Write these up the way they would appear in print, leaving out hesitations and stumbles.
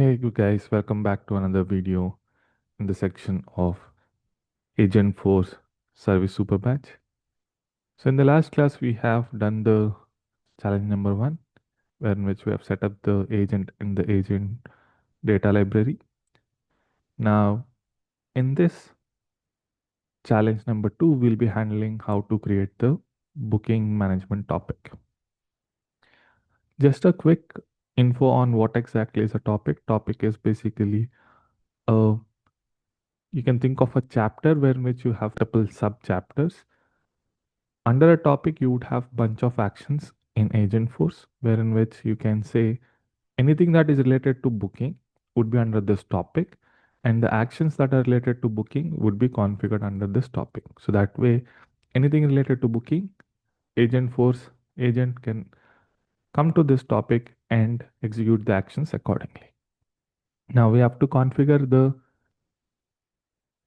Hey you guys, welcome back to another video in the section of Agentforce Service Superbadge. So in the last class we have done the challenge number 1, where in which we have set up the agent in the agent data library. Now in this challenge number 2, we'll be handling how to create the booking management topic. Just a quick info on what exactly is a topic. Topic is basically a you can think of a chapter where in which you have multiple sub chapters. Under a topic, you would have bunch of actions in Agentforce, wherein which you can say anything that is related to booking would be under this topic, and the actions that are related to booking would be configured under this topic. So that way, anything related to booking, Agentforce agent can come to this topic and execute the actions accordingly. Now we have to configure the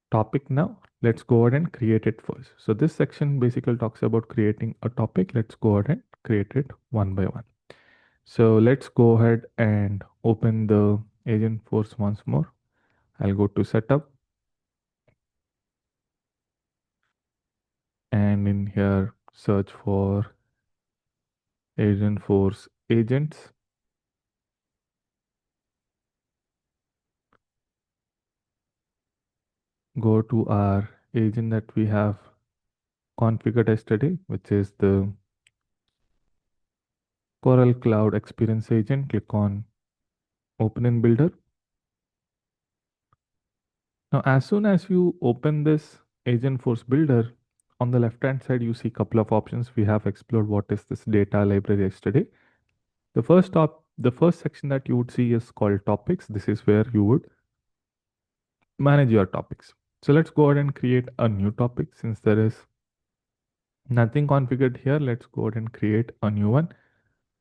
topic now. Let's go ahead and create it first. So this section basically talks about creating a topic. Let's go ahead and create it one by one. So let's go ahead and open the Agentforce once more. I'll go to setup. And in here, search for Agentforce agents. Go to our agent that we have configured yesterday, which is the Coral Cloud Experience Agent. Click on Open in Builder. Now, as soon as you open this Agentforce Builder, on the left-hand side, you see a couple of options. We have explored what is this data library yesterday. The first section that you would see is called topics. This is where you would manage your topics. So let's go ahead and create a new topic. Since there is nothing configured here, let's go ahead and create a new one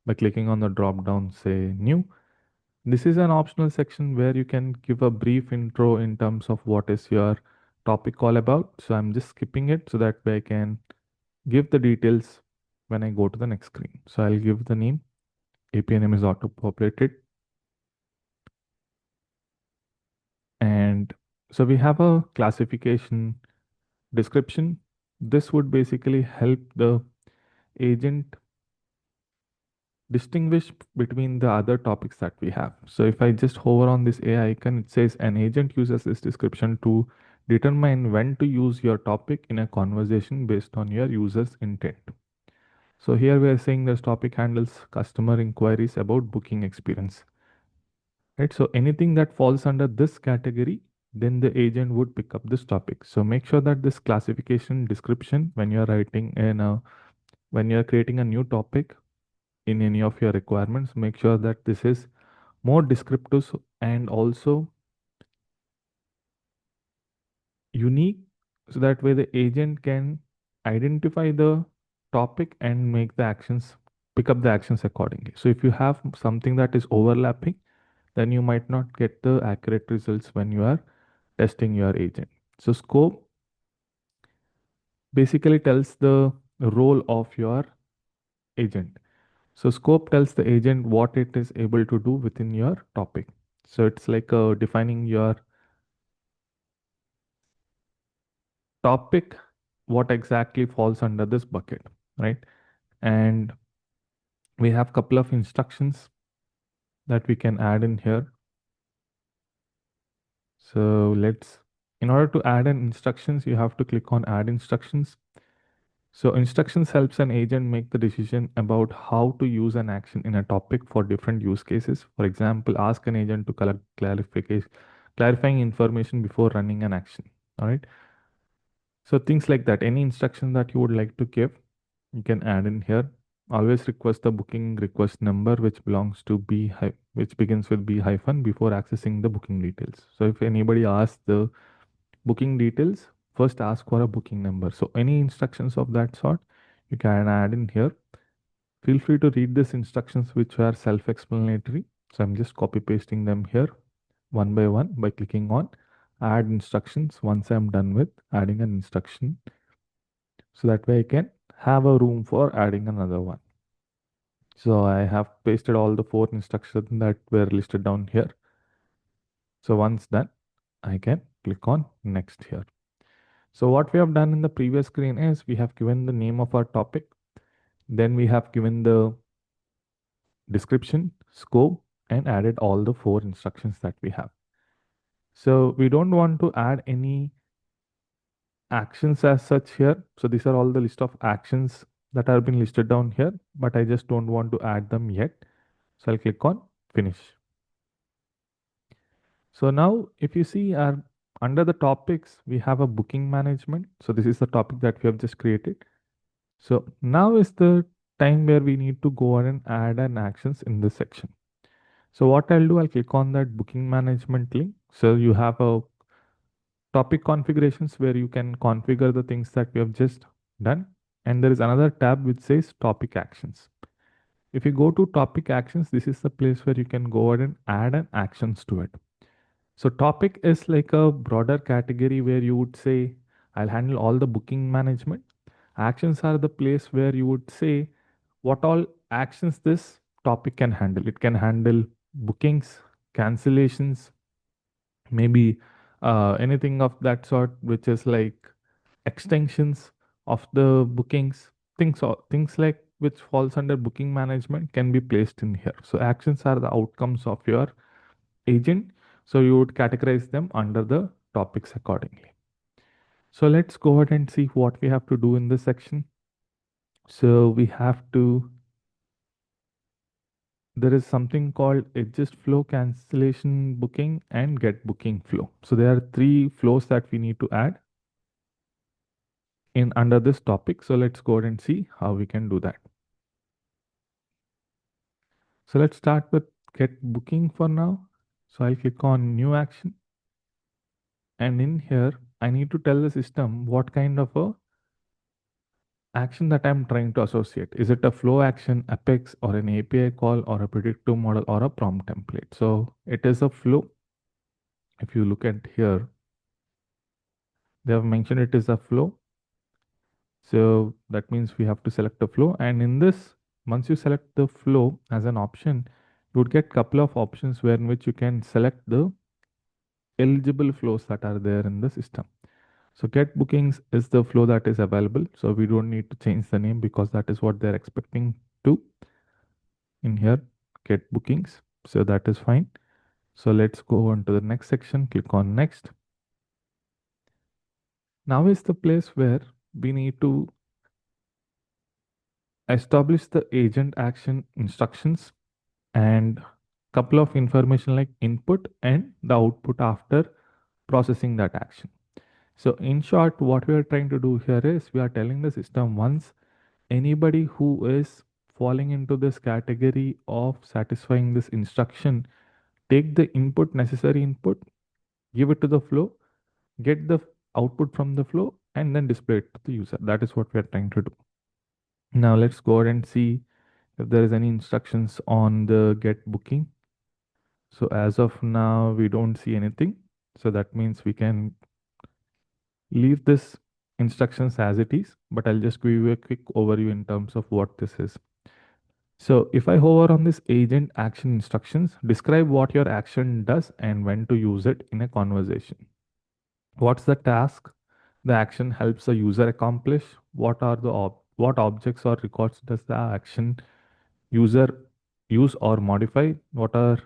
by clicking on the drop down, say new. This is an optional section where you can give a brief intro in terms of what is your topic all about. So I'm just skipping it so that way I can give the details when I go to the next screen. So I'll give the name. API name is auto populated. And so we have a classification description. This would basically help the agent distinguish between the other topics that we have. So if I just hover on this AI icon, it says an agent uses this description to determine when to use your topic in a conversation based on your user's intent. So here we are saying this topic handles customer inquiries about booking experience. Right? So anything that falls under this category, then the agent would pick up this topic. So make sure that this classification description, when you're writing when you're creating a new topic in any of your requirements, make sure that this is more descriptive and also unique, so that way the agent can identify the topic and make the actions, pick up the actions accordingly. So if you have something that is overlapping, then you might not get the accurate results when you are testing your agent. So scope basically tells the role of your agent. So scope tells the agent what it is able to do within your topic. So it's like defining your topic, what exactly falls under this bucket, right? And we have a couple of instructions that we can add in here. So in order to add an instructions, you have to click on add instructions. So instructions helps an agent make the decision about how to use an action in a topic for different use cases. For example, ask an agent to collect clarifying information before running an action. All right. So things like that, any instruction that you would like to give, you can add in here. Always request the booking request number, which belongs to which begins with B hyphen before accessing the booking details. So if anybody asks the booking details, first ask for a booking number. So any instructions of that sort, you can add in here. Feel free to read these instructions, which are self-explanatory. So I'm just copy pasting them here one by one by clicking on add instructions once I'm done with adding an instruction. So that way I can have a room for adding another one. So I have pasted all the 4 instructions that were listed down here. So once done, I can click on next here. So what we have done in the previous screen is we have given the name of our topic. Then we have given the description, scope, and added all the four instructions that we have. So we don't want to add any actions as such here. So these are all the list of actions that have been listed down here, but I just don't want to add them yet. So I'll click on finish. So now if you see our under the topics, we have a booking management. So this is the topic that we have just created. So now is the time where we need to go ahead and add an actions in this section. So what I'll do, I'll click on that booking management link. So you have a topic configurations where you can configure the things that we have just done. And there is another tab which says topic actions. If you go to topic actions, this is the place where you can go ahead and add an actions to it. So topic is like a broader category where you would say, I'll handle all the booking management. Actions are the place where you would say what all actions this topic can handle. It can handle bookings, cancellations, maybe anything of that sort, which is like extensions of the bookings, things like which falls under booking management can be placed in here. So actions are the outcomes of your agent. So you would categorize them under the topics accordingly. So let's go ahead and see what we have to do in this section. So we have to, there is something called adjust flow, cancellation booking, and get booking flow. So there are three flows that we need to add in under this topic. So let's go ahead and see how we can do that. So let's start with get booking for now. So I'll click on new action. And in here, I need to tell the system what kind of a action that I'm trying to associate. Is it a flow action, Apex, or an API call, or a predictive model, or a prompt template? So it is a flow. If you look at here, they have mentioned it is a flow. So that means we have to select the flow. And in this, once you select the flow as an option, you would get a couple of options where in which you can select the eligible flows that are there in the system. So get bookings is the flow that is available. So we don't need to change the name because that is what they're expecting to in here, get bookings. So that is fine. So let's go on to the next section, click on next. Now is the place where we need to establish the agent action instructions and couple of information like input and the output after processing that action. So in short, what we are trying to do here is we are telling the system once anybody who is falling into this category of satisfying this instruction, take the input, necessary input, give it to the flow, get the output from the flow, and then display it to the user. That is what we are trying to do. Now let's go ahead and see if there is any instructions on the get booking. So as of now, we don't see anything. So that means we can leave this instructions as it is, but I'll just give you a quick overview in terms of what this is. So if I hover on this agent action instructions, describe what your action does and when to use it in a conversation. What's the task the action helps the user accomplish? What are the what objects or records does the action user use or modify? What are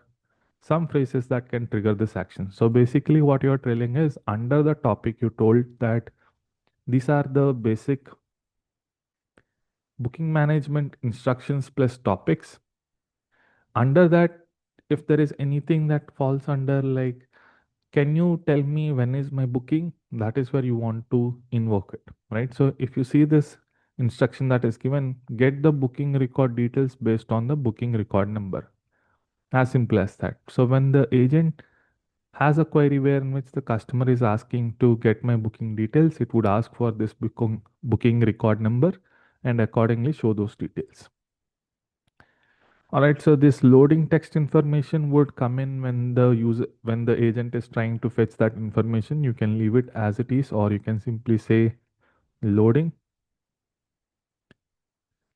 some phrases that can trigger this action? So basically what you're telling is under the topic you told that these are the basic booking management instructions plus topics. Under that, if there is anything that falls under like, can you tell me when is my booking? That is where you want to invoke it, right? So if you see this instruction that is given, get the booking record details based on the booking record number. As simple as that. So when the agent has a query where in which the customer is asking to get my booking details, it would ask for this booking record number and accordingly show those details. All right, so this loading text information would come in when the agent is trying to fetch that information. You can leave it as it is, or you can simply say loading.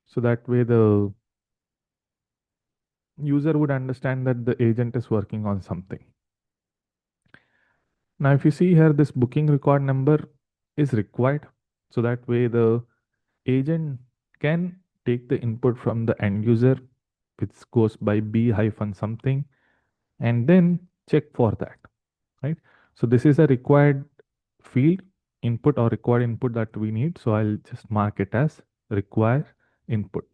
So that way the user would understand that the agent is working on something. Now, if you see here, this booking record number is required. So that way the agent can take the input from the end user, which goes by B hyphen something, and then check for that, right? So this is a required field input or required input that we need. So I'll just mark it as require input.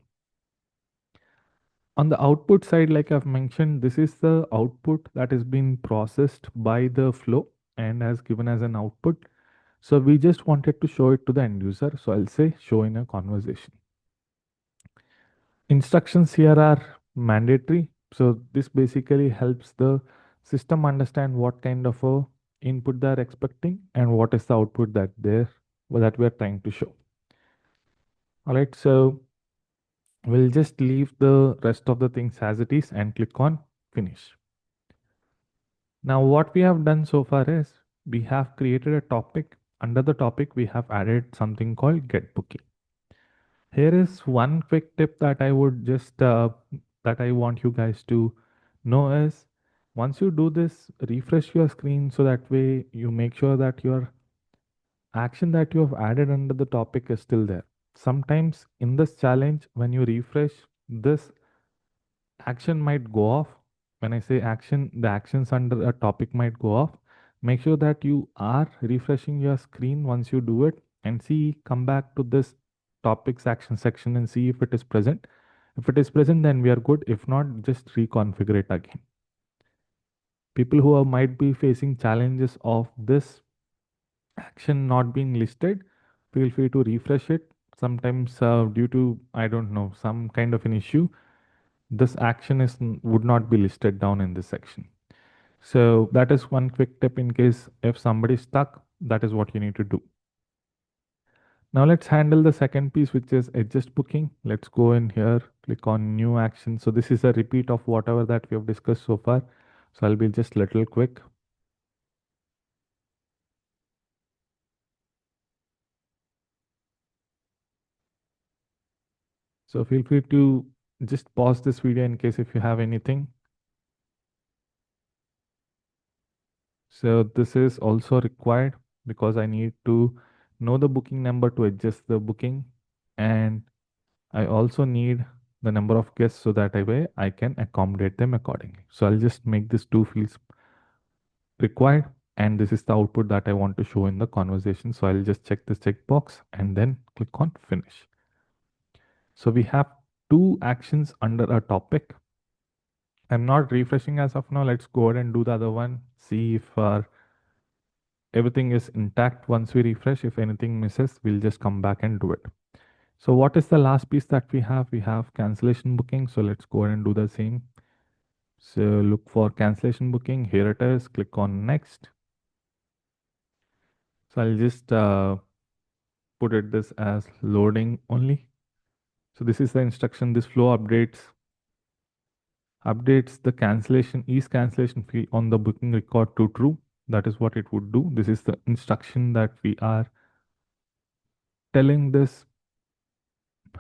On the output side, like I've mentioned, this is the output that is being processed by the flow and as given as an output. So we just wanted to show it to the end user. So I'll say show in a conversation. Instructions here are mandatory. So this basically helps the system understand what kind of a input they're expecting and what is the output that we're trying to show. All right, so we'll just leave the rest of the things as it is and click on finish. Now what we have done so far is we have created a topic. Under the topic, we have added something called get booking. Here is one quick tip that I would just that I want you guys to know is once you do this, refresh your screen so that way you make sure that your action that you have added under the topic is still there. Sometimes in this challenge, when you refresh, this action might go off. When I say action, the actions under a topic might go off. Make sure that you are refreshing your screen once you do it and see, come back to this topics action section and see if it is present. If it is present, then we are good. If not, just reconfigure it again. People who might be facing challenges of this action not being listed, feel free to refresh it. Sometimes due to, I don't know, some kind of an issue, this action would not be listed down in this section. So that is one quick tip in case if somebody is stuck, that is what you need to do. Now let's handle the second piece, which is adjust booking. Let's go in here, click on new action. So this is a repeat of whatever that we have discussed so far. So I'll be just little quick. So feel free to just pause this video in case if you have anything. So this is also required because I need to know the booking number to adjust the booking, and I also need the number of guests so that way I can accommodate them accordingly. So I'll just make these two fields required, and this is the output that I want to show in the conversation. So I'll just check this checkbox and then click on finish. So we have two actions under a topic. I'm not refreshing as of now. Let's go ahead and do the other one. See if everything is intact. Once we refresh, if anything misses, we'll just come back and do it. So what is the last piece that we have? We have cancellation booking. So let's go ahead and do the same. So look for cancellation booking. Here it is. Click on next. So I'll just put it this as loading only. So this is the instruction. This flow updates the cancellation field on the booking record to true. That is what it would do. This is the instruction that we are telling this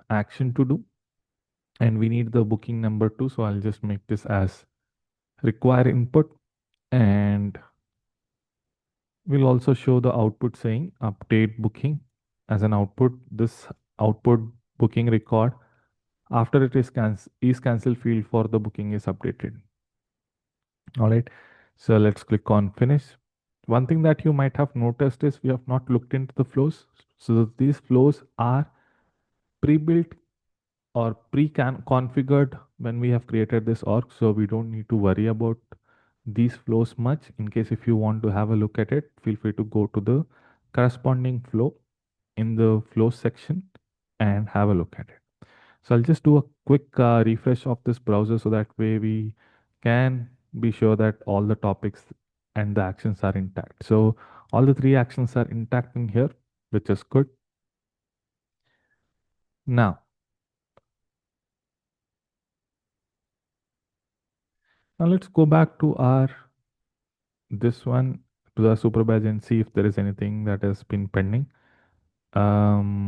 action to do, and we need the booking number too. So I'll just make this as require input, and we'll also show the output saying update booking as an output. This output booking record after it is cancel field for the booking is updated. All right, so let's click on finish. One thing that you might have noticed is we have not looked into the flows. So these flows are pre-built or pre-configured when we have created this org. So we don't need to worry about these flows much. In case if you want to have a look at it, feel free to go to the corresponding flow in the flow section and have a look at it. So I'll just do a quick refresh of this browser so that way we can be sure that all the topics and the actions are intact. So all the three actions are intact in here, which is good. Now let's go back to our this one to the Superbadge and see if there is anything that has been pending. Yeah.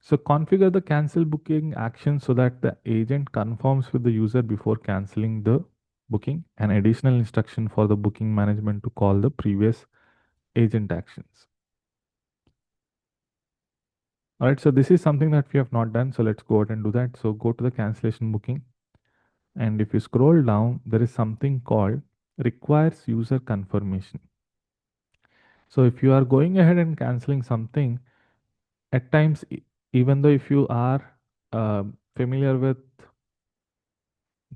So configure the cancel booking action so that the agent confirms with the user before canceling the booking, an additional instruction for the booking management to call the previous agent actions. All right, so this is something that we have not done. So let's go ahead and do that. So go to the cancellation booking. And if you scroll down, there is something called requires user confirmation. So if you are going ahead and canceling something, at times, even though if you are familiar with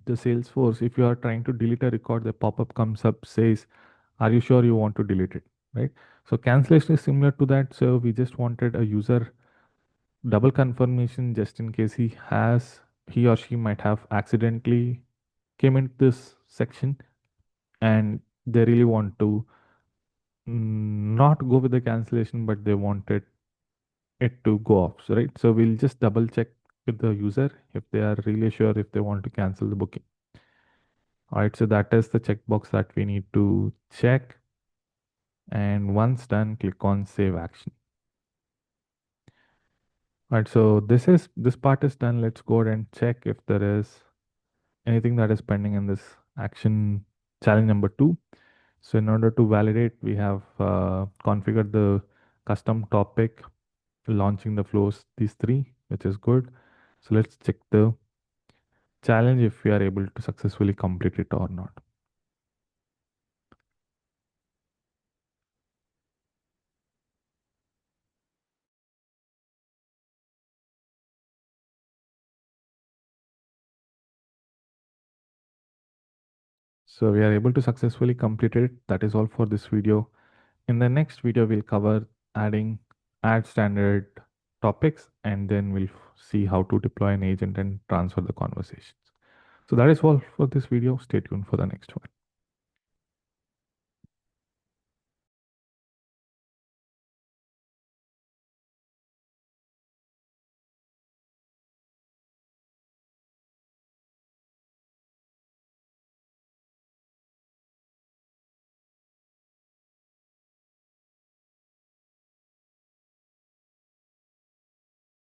the Salesforce, if you are trying to delete a record, the pop-up comes up, says, are you sure you want to delete it? Right? So cancellation is similar to that. So we just wanted a user double confirmation just in case he or she might have accidentally came into this section and they really want to not go with the cancellation, but they wanted it to go off. So, right. So we'll just double check with the user if they are really sure if they want to cancel the booking. All right. So that is the checkbox that we need to check. And once done, click on save action. All right. So this part is done. Let's go ahead and check if there is anything that is pending in this action challenge number 2. So in order to validate, we have configured the custom topic, launching the flows, these 3, which is good. So let's check the challenge if we are able to successfully complete it or not. So we are able to successfully complete it. That is all for this video. In the next video, we'll cover add standard topics, and then we'll see how to deploy an agent and transfer the conversations. So that is all for this video. Stay tuned for the next one.